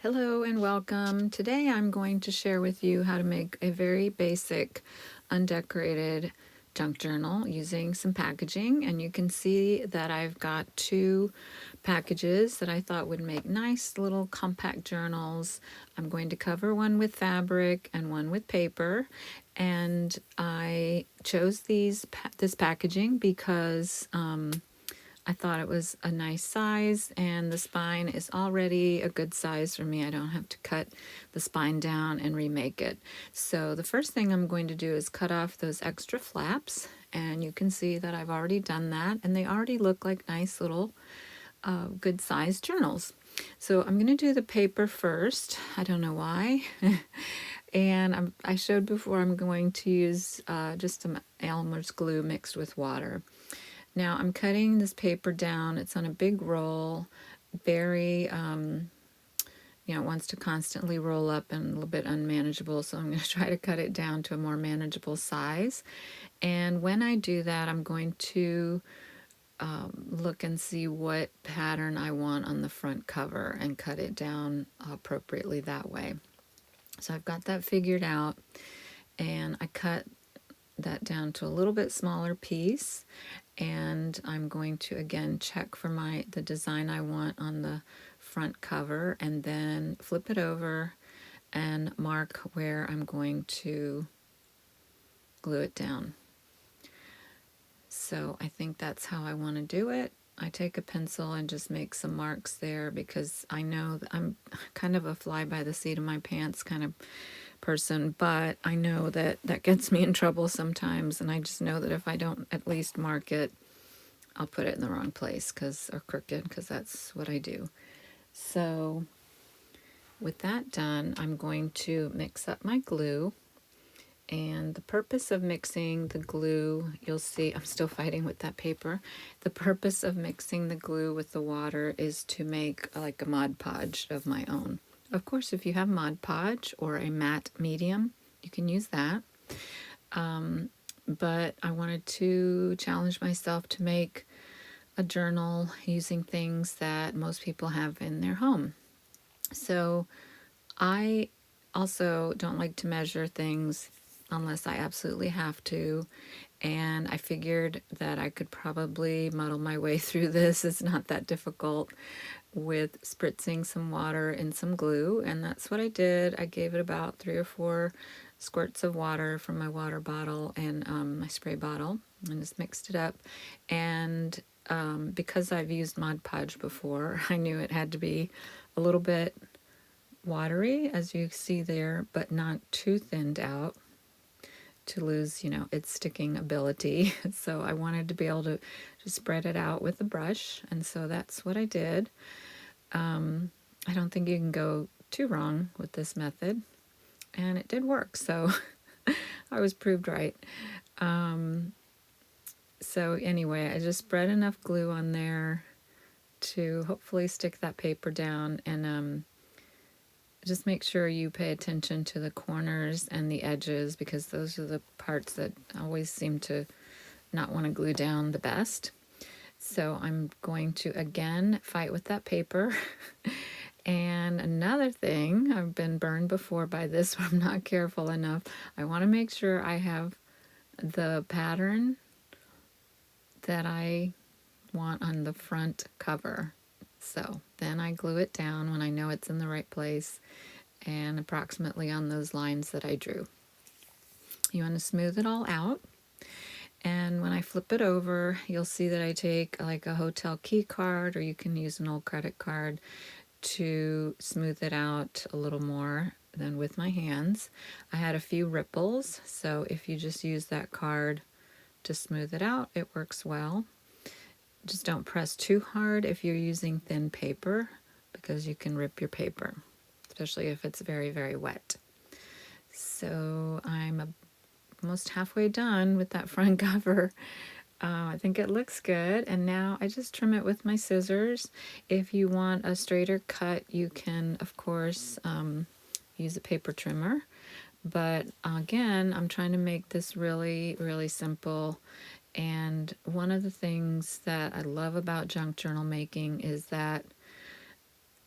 Hello and welcome. Today I'm going to share with you how to make a very basic undecorated junk journal using some packaging, and you can see that I've got two packages that I thought would make nice little compact journals. I'm going to cover one with fabric and one with paper, and I chose this packaging because I thought it was a nice size, and the spine is already a good size for me. I don't have to cut the spine down and remake it. So the first thing I'm going to do is cut off those extra flaps, and you can see that I've already done that, and they already look like nice little good sized journals. So I'm going to do the paper first. I don't know why. And I showed before I'm going to use just some Elmer's glue mixed with water. Now I'm cutting this paper down. It's on a big roll, very, it wants to constantly roll up and a little bit unmanageable. So I'm going to try to cut it down to a more manageable size. And when I do that, I'm going to look and see what pattern I want on the front cover and cut it down appropriately that way. So I've got that figured out, and I cut that down to a little bit smaller piece, and I'm going to again check for the design I want on the front cover, and then flip it over and mark where I'm going to glue it down. So I think that's how I want to do it. I take a pencil and just make some marks there because I know that I'm kind of a fly by the seat of my pants kind of person, but I know that that gets me in trouble sometimes, and I just know that if I don't at least mark it, I'll put it in the wrong place or crooked, because that's what I do. So with that done, I'm going to mix up my glue. And the purpose of mixing the glue, you'll see I'm still fighting with that paper. The purpose of mixing the glue with the water is to make like a Mod Podge of my own. Of course, if you have Mod Podge or a matte medium, you can use that. But I wanted to challenge myself to make a journal using things that most people have in their home. So I also don't like to measure things unless I absolutely have to, and I figured that I could probably muddle my way through this. It's not that difficult with spritzing some water in some glue, and that's what I did. I gave it about 3 or 4 squirts of water from my water bottle and my spray bottle, and just mixed it up. And because I've used Mod Podge before, I knew it had to be a little bit watery, as you see there, but not too thinned out to lose, its sticking ability. So I wanted to be able to spread it out with a brush, and so that's what I did. I don't think you can go too wrong with this method, and it did work, so I was proved right. So anyway, I just spread enough glue on there to hopefully stick that paper down, and just make sure you pay attention to the corners and the edges, because those are the parts that always seem to not want to glue down the best. So I'm going to again fight with that paper. And another thing, I've been burned before by this if I'm not careful enough. I want to make sure I have the pattern that I want on the front cover. So then I glue it down when I know it's in the right place and approximately on those lines that I drew. You want to smooth it all out. And when I flip it over, you'll see that I take like a hotel key card, or you can use an old credit card to smooth it out a little more than with my hands. I had a few ripples, so if you just use that card to smooth it out, it works well. Just don't press too hard if you're using thin paper, because you can rip your paper, especially if it's very, very wet. So I'm almost halfway done with that front cover. I think it looks good, and now I just trim it with my scissors. If you want a straighter cut, you can, of course, use a paper trimmer. But again, I'm trying to make this really, really simple. And one of the things that I love about junk journal making is that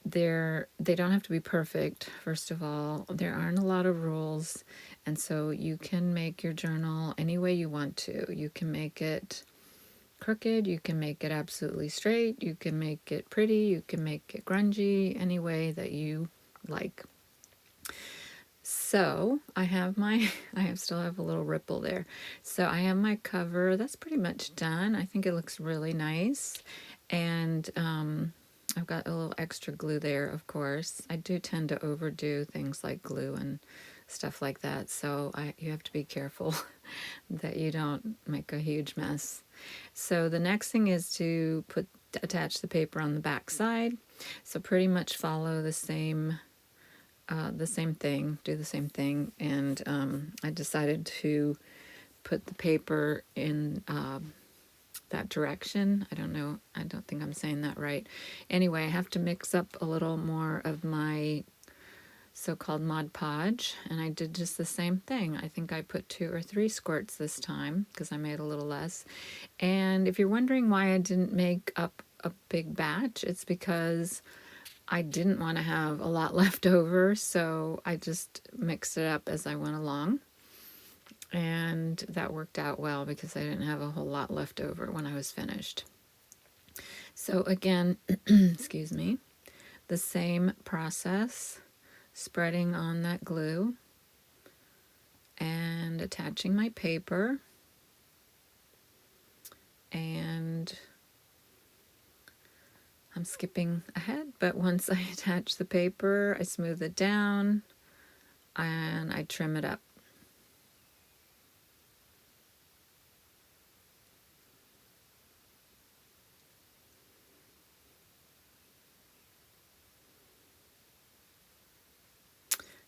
they don't have to be perfect. First of all, there aren't a lot of rules, and so you can make your journal any way you want to. You can make it crooked, you can make it absolutely straight, you can make it pretty, you can make it grungy, any way that you like. So I have my, still have a little ripple there. So I have my cover, that's pretty much done. I think it looks really nice. And I've got a little extra glue there, of course. I do tend to overdo things like glue and stuff like that. So you have to be careful that you don't make a huge mess. So the next thing is to attach the paper on the back side. So pretty much follow the same thing, do the same thing, and I decided to put the paper in that direction. I don't know, I don't think I'm saying that right. Anyway, I have to mix up a little more of my so-called Mod Podge, and I did just the same thing. I think I put 2 or 3 squirts this time because I made a little less. And if you're wondering why I didn't make up a big batch, it's because I didn't want to have a lot left over, so I just mixed it up as I went along. And that worked out well because I didn't have a whole lot left over when I was finished. So again, excuse me, the same process, spreading on that glue and attaching my paper. And I'm skipping ahead, but once I attach the paper, I smooth it down and I trim it up.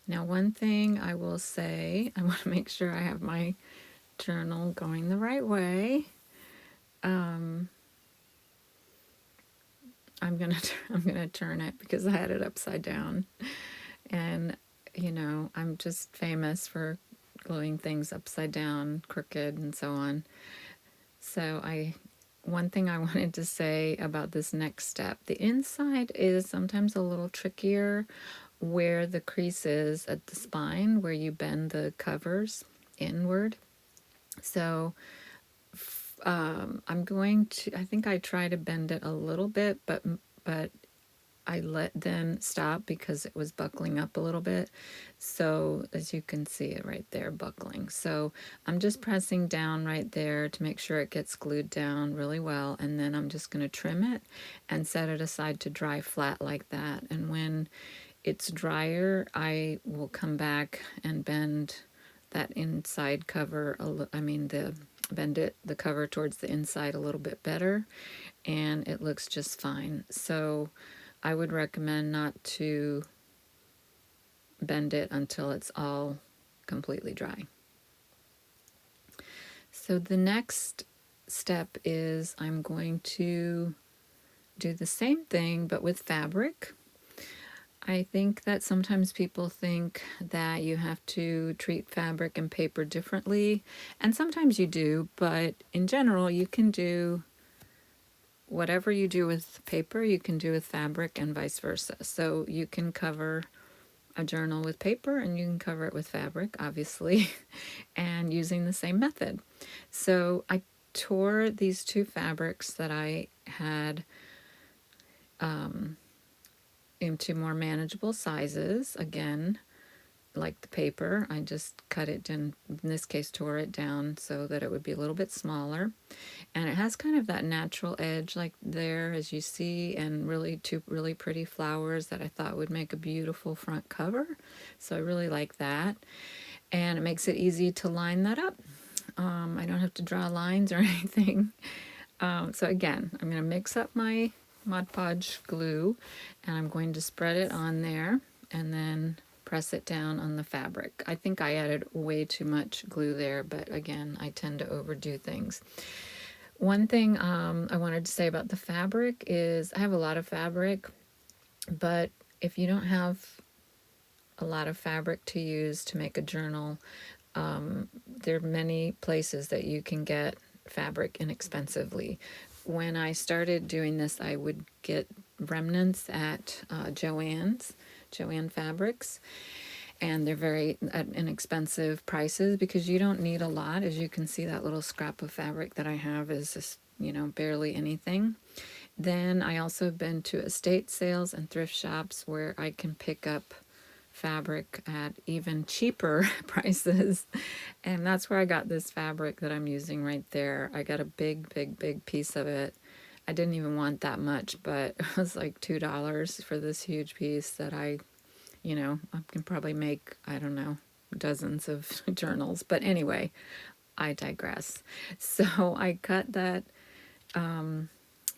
Now, one thing I will say, I want to make sure I have my journal going the right way. I'm gonna turn it because I had it upside down, and I'm just famous for gluing things upside down, crooked, and so on. So one thing I wanted to say about this next step, the inside is sometimes a little trickier where the crease is at the spine, where you bend the covers inward. So I'm going to, I think I try to bend it a little bit, but I let them stop because it was buckling up a little bit. So as you can see it right there, buckling. So I'm just pressing down right there to make sure it gets glued down really well. And then I'm just going to trim it and set it aside to dry flat like that. And when it's drier, I will come back and bend that inside cover, bend the cover towards the inside a little bit better, and it looks just fine. So I would recommend not to bend it until it's all completely dry. So the next step is I'm going to do the same thing but with fabric. I think that sometimes people think that you have to treat fabric and paper differently, and sometimes you do, but in general you can do whatever you do with paper, you can do with fabric and vice versa. So you can cover a journal with paper and you can cover it with fabric, obviously, and using the same method. So I tore these 2 fabrics that I had into more manageable sizes. Again, like the paper, I just cut it in this case tore it down so that it would be a little bit smaller. And it has kind of that natural edge like there as you see, and really 2 really pretty flowers that I thought would make a beautiful front cover. So I really like that. And it makes it easy to line that up. I don't have to draw lines or anything. So again, I'm going to mix up my Mod Podge glue and I'm going to spread it on there and then press it down on the fabric. I think I added way too much glue there, but again, I tend to overdo things. One thing I wanted to say about the fabric is I have a lot of fabric, but if you don't have a lot of fabric to use to make a journal, there are many places that you can get fabric inexpensively. When I started doing this, I would get remnants at Joann Fabrics, and they're very inexpensive prices because you don't need a lot. As you can see, that little scrap of fabric that I have is just, barely anything. Then I also have been to estate sales and thrift shops where I can pick up fabric at even cheaper prices. And that's where I got this fabric that I'm using right there. I got a big piece of it. I didn't even want that much, but it was like $2 for this huge piece that I can probably make, I don't know, dozens of journals. But anyway, I digress. So I cut that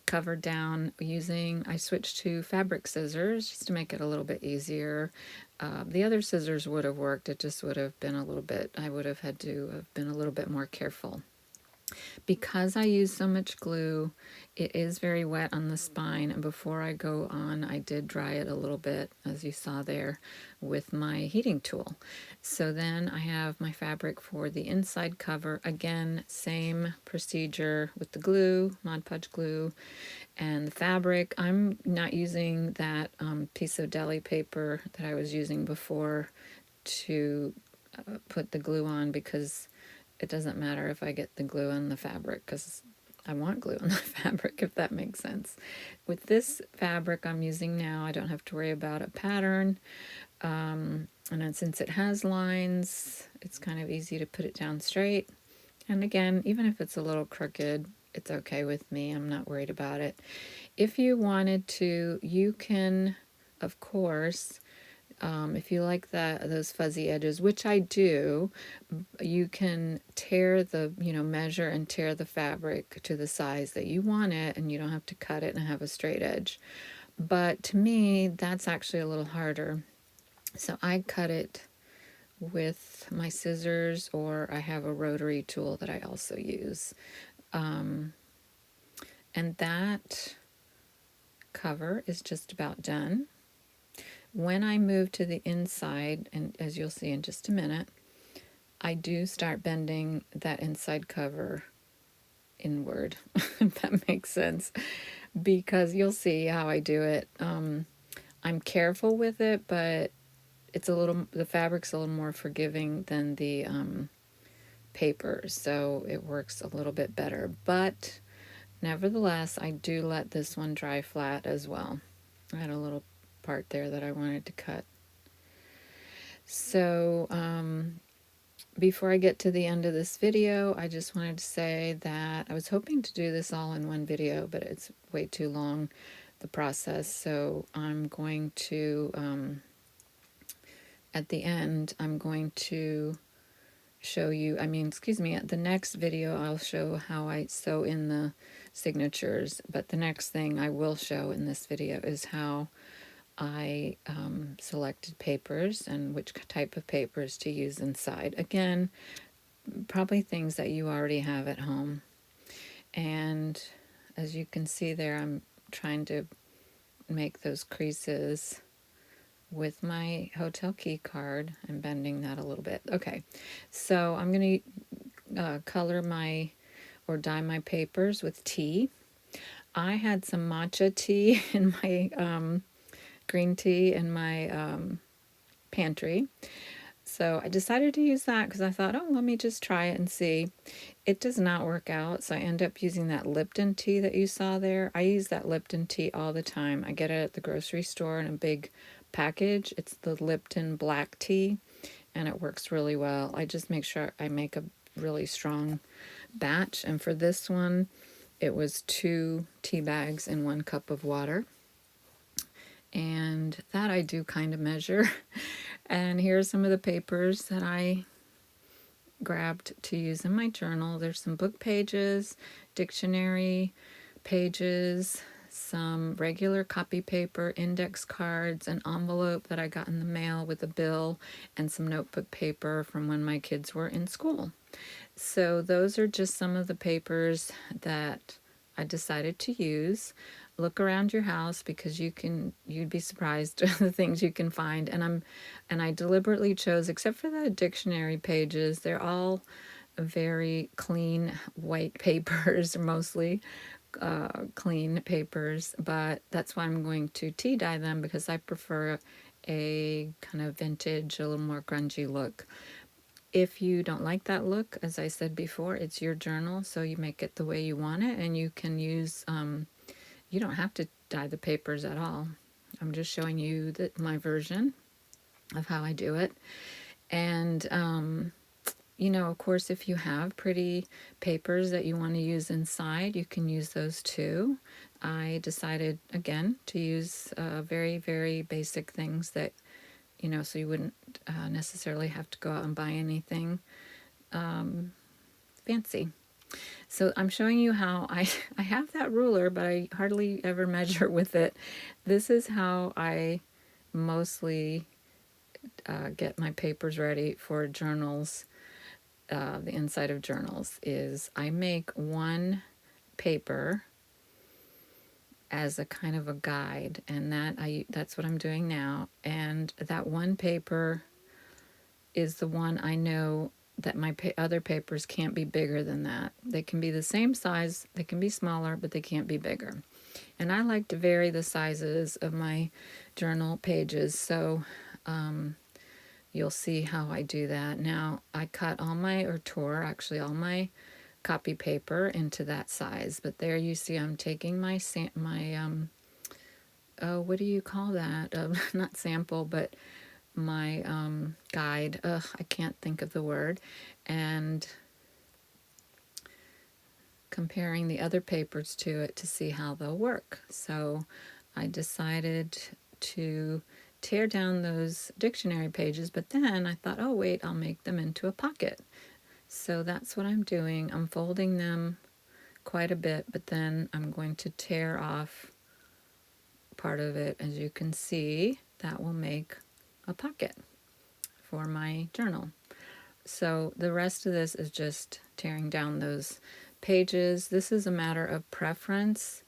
cover down I switched to fabric scissors just to make it a little bit easier. The other scissors would have worked. It just would have been I would have had to have been a little bit more careful. Because I use so much glue, it is very wet on the spine, and before I go on, I did dry it a little bit, as you saw there, with my heating tool. So then I have my fabric for the inside cover. Again, same procedure with the glue, Mod Podge glue, and the fabric. I'm not using that piece of deli paper that I was using before to put the glue on, because it doesn't matter if I get the glue on the fabric, because I want glue on the fabric, if that makes sense. With this fabric I'm using now, I don't have to worry about a pattern. And then since it has lines, it's kind of easy to put it down straight. And again, even if it's a little crooked, it's okay with me. I'm not worried about it. If you wanted to, you can, of course, if you like those fuzzy edges, which I do, you can measure and tear the fabric to the size that you want it, and you don't have to cut it and have a straight edge. But to me, that's actually a little harder. So I cut it with my scissors, or I have a rotary tool that I also use. And that cover is just about done. When I move to the inside, and as you'll see in just a minute, I do start bending that inside cover inward, if that makes sense, because you'll see how I do it. I'm careful with it, but the fabric's a little more forgiving than the paper, so it works a little bit better. But nevertheless, I do let this one dry flat as well. I had a little part there that I wanted to cut. So before I get to the end of this video, I just wanted to say that I was hoping to do this all in one video, but it's way too long, the process. So I'm going to, at the end, I'm going to show you, at the next video, I'll show how I sew in the signatures. But the next thing I will show in this video is how I selected papers and which type of papers to use inside. Again, probably things that you already have at home. And as you can see there, I'm trying to make those creases with my hotel key card. I'm bending that a little bit. Okay, so I'm going to color or dye my papers with tea. I had some matcha tea in my green tea in my pantry. So I decided to use that because I thought, oh, let me just try it and see. It does not work out, so I end up using that Lipton tea that you saw there. I use that Lipton tea all the time. I get it at the grocery store in a big package. It's the Lipton black tea, and it works really well. I just make sure I make a really strong batch, and for this one, it was 2 tea bags in 1 cup of water. And that I do kind of measure. And here's some of the papers that I grabbed to use in my journal. There's some book pages, dictionary pages, some regular copy paper, index cards, an envelope that I got in the mail with a bill, and some notebook paper from when my kids were in school. So those are just some of the papers that I decided to use. Look around your house, because you'd be surprised the things you can find. And I deliberately chose, except for the dictionary pages, they're all very clean white papers, mostly clean papers, but that's why I'm going to tea dye them, because I prefer a kind of vintage, a little more grungy look. If you don't like that look, as I said before, it's your journal, so you make it the way you want it, and you can use, you don't have to dye the papers at all. I'm just showing you my version of how I do it. And you know, of course, if you have pretty papers that you want to use inside, you can use those too. I decided, again, to use very, very basic things that, you know, so you wouldn't necessarily have to go out and buy anything fancy. So I'm showing you how I have that ruler, but I hardly ever measure with it. This is how I mostly get my papers ready for journals. The inside of journals is I make one paper as a kind of a guide, and that's what I'm doing now. And that one paper is the one I know that my other papers can't be bigger than that. They can be the same size, they can be smaller, but they can't be bigger. And I like to vary the sizes of my journal pages, so you'll see how I do that. Now, I cut tore actually all my copy paper into that size, but there you see I'm taking my what do you call that? Not sample, but my guide. I can't think of the word. And comparing the other papers to it to see how they'll work. So I decided to tear down those dictionary pages, but then I thought, oh wait, I'll make them into a pocket. So that's what I'm doing. I'm folding them quite a bit, but then I'm going to tear off part of it. As you can see, that will make a pocket for my journal. So the rest of this is just tearing down those pages. This is a matter of preference.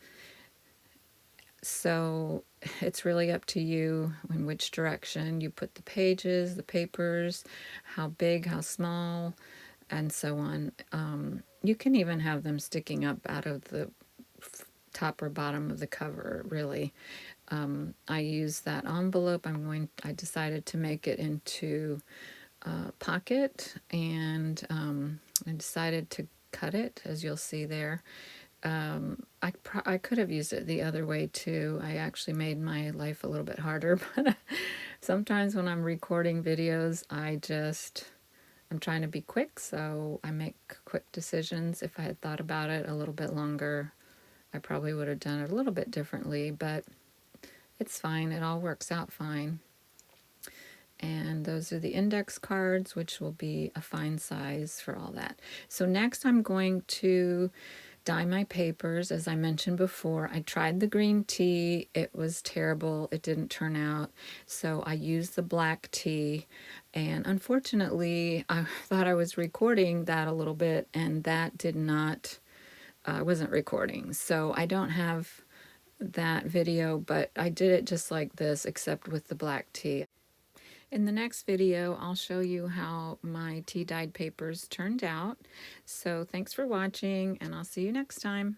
So it's really up to you in which direction you put the pages, the papers, how big, how small, and so on. You can even have them sticking up out of the top or bottom of the cover, really. I use that envelope. I decided to make it into a pocket, and I decided to cut it, as you'll see there. I could have used it the other way too. I actually made my life a little bit harder, but sometimes when I'm recording videos, I'm trying to be quick, so I make quick decisions. If I had thought about it a little bit longer, I probably would have done it a little bit differently, but it's fine. It all works out fine. And those are the index cards, which will be a fine size for all that. So next I'm going to dye my papers. As I mentioned before, I tried the green tea. It was terrible. It didn't turn out. So I used the black tea. And unfortunately, I thought I was recording that a little bit, and that did not, I wasn't recording. So I don't have that video, but I did it just like this, except with the black tea. In the next video, I'll show you how my tea dyed papers turned out. So thanks for watching, and I'll see you next time.